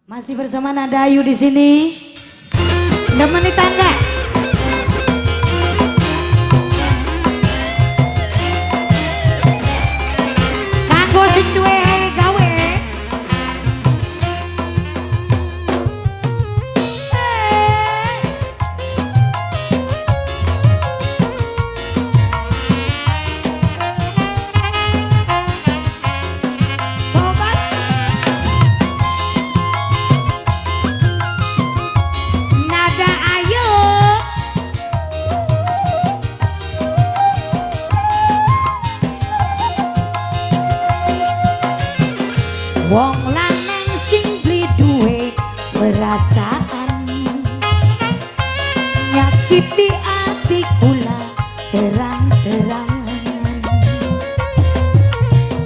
Masih bersama Nada Ayu di sini. Nemeni tangga. Kanggo sing duwe gawe. Wong lanang sing beli duwe perasaan nyakiti ati kula terang-terangan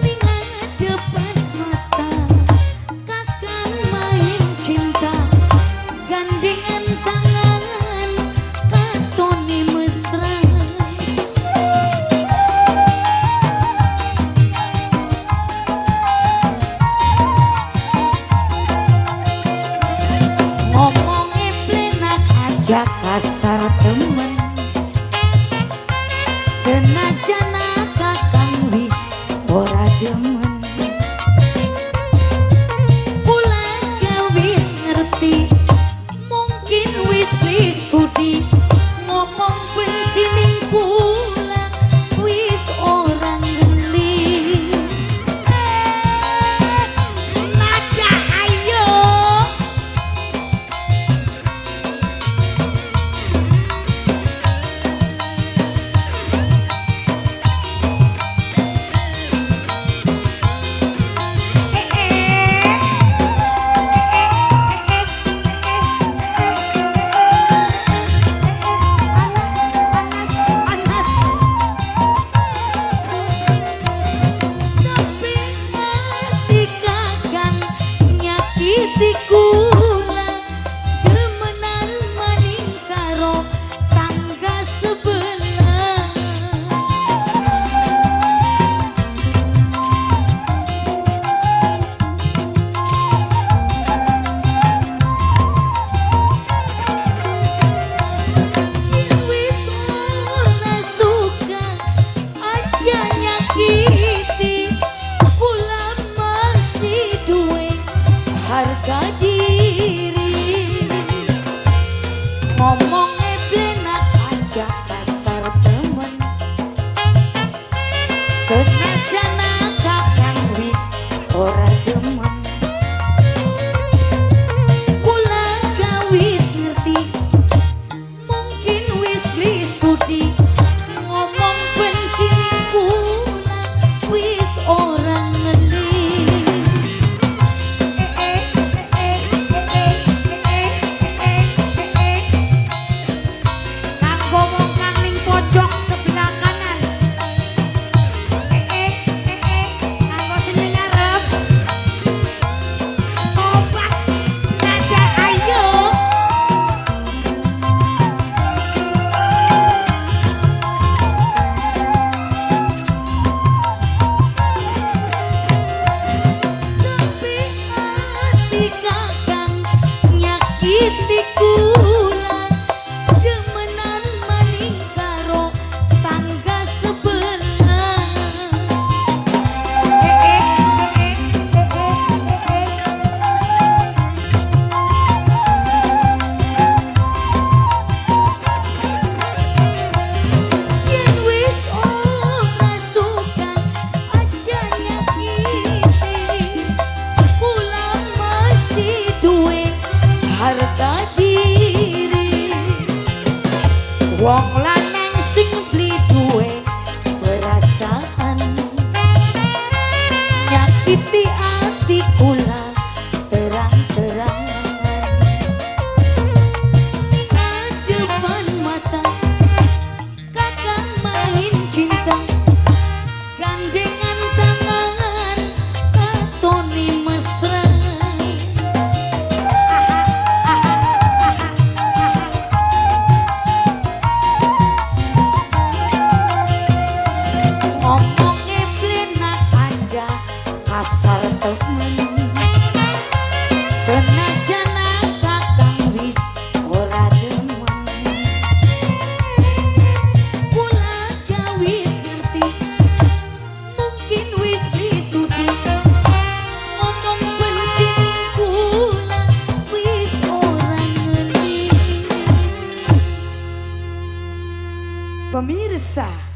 menghadapan mata kakang main cinta gandengan tangan katone mesra kasar temen senajan kakang wis ora demen kula wis ngerti mungkin wis sudi ngomong benci ning kula wis ora ngeli Nada Ayu. Kula demenan maning karo tangga sebelah yen wis ora suka aja nyakiti kula masih duwe harga diri ngomongnya benak aja kasar temen senajan kakang wis ora demen kula wis ngerti mungkin wis sudi ngomong benci kula wis ora ngeli Pemirsa